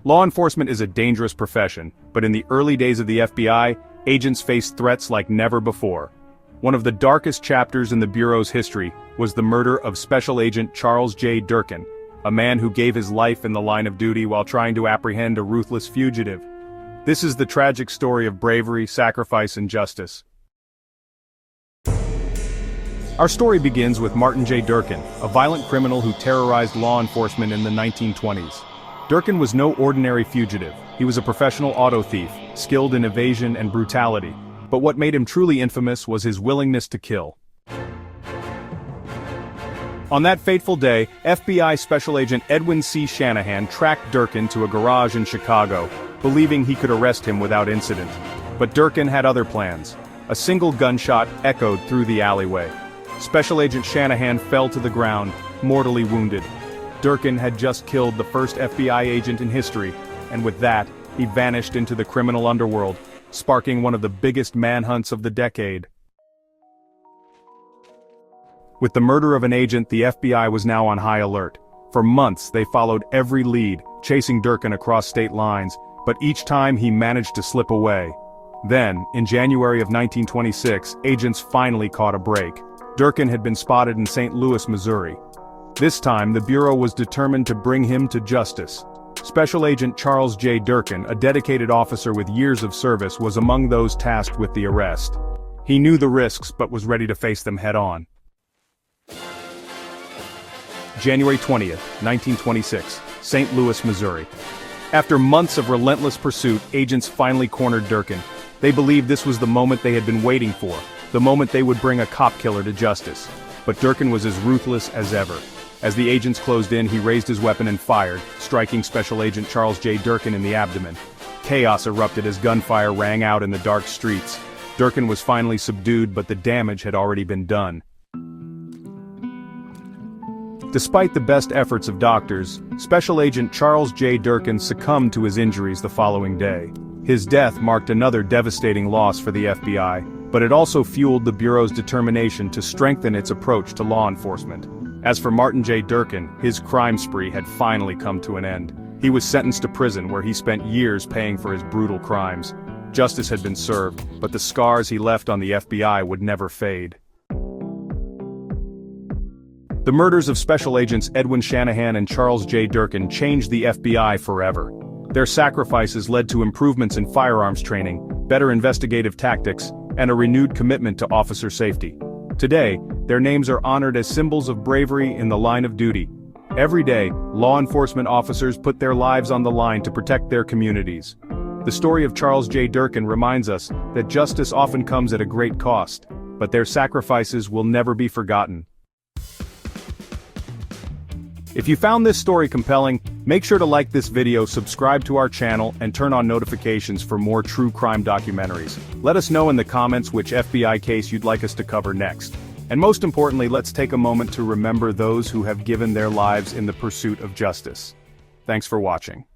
Law enforcement is a dangerous profession, but in the early days of the FBI, agents faced threats like never before. One of the darkest chapters in the Bureau's history was the murder of Special Agent Charles J. Durkin, a man who gave his life in the line of duty while trying to apprehend a ruthless fugitive. This is the tragic story of bravery, sacrifice, and justice. Our story begins with Martin J. Durkin, a violent criminal who terrorized law enforcement in the 1920s. Durkin was no ordinary fugitive. He was a professional auto thief, skilled in evasion and brutality. But what made him truly infamous was his willingness to kill. On that fateful day, FBI Special Agent Edwin C. Shanahan tracked Durkin to a garage in Chicago, believing he could arrest him without incident. But Durkin had other plans. A single gunshot echoed through the alleyway. Special Agent Shanahan fell to the ground, mortally wounded. Durkin had just killed the first FBI agent in history, and with that, he vanished into the criminal underworld, sparking one of the biggest manhunts of the decade. With the murder of an agent, the FBI was now on high alert. For months, they followed every lead, chasing Durkin across state lines, but each time he managed to slip away. Then, in January of 1926, agents finally caught a break. Durkin had been spotted in St. Louis, Missouri. This time, the Bureau was determined to bring him to justice. Special Agent Charles J. Durkin, a dedicated officer with years of service, was among those tasked with the arrest. He knew the risks but was ready to face them head-on. January 20th, 1926, St. Louis, Missouri. After months of relentless pursuit, agents finally cornered Durkin. They believed this was the moment they had been waiting for, the moment they would bring a cop killer to justice. But Durkin was as ruthless as ever. As the agents closed in, he raised his weapon and fired, striking Special Agent Charles J. Durkin in the abdomen. Chaos erupted as gunfire rang out in the dark streets. Durkin was finally subdued, but the damage had already been done. Despite the best efforts of doctors, Special Agent Charles J. Durkin succumbed to his injuries the following day. His death marked another devastating loss for the FBI, but it also fueled the Bureau's determination to strengthen its approach to law enforcement. As for Martin J. Durkin, his crime spree had finally come to an end. He was sentenced to prison where he spent years paying for his brutal crimes. Justice had been served, but the scars he left on the FBI would never fade. The murders of Special Agents Edwin Shanahan and Charles J. Durkin changed the FBI forever. Their sacrifices led to improvements in firearms training, better investigative tactics, and a renewed commitment to officer safety. Today, their names are honored as symbols of bravery in the line of duty. Every day, law enforcement officers put their lives on the line to protect their communities. The story of Charles J. Durkin reminds us that justice often comes at a great cost, but their sacrifices will never be forgotten. If you found this story compelling, make sure to like this video, subscribe to our channel, and turn on notifications for more true crime documentaries. Let us know in the comments which FBI case you'd like us to cover next. And most importantly, let's take a moment to remember those who have given their lives in the pursuit of justice. Thanks for watching.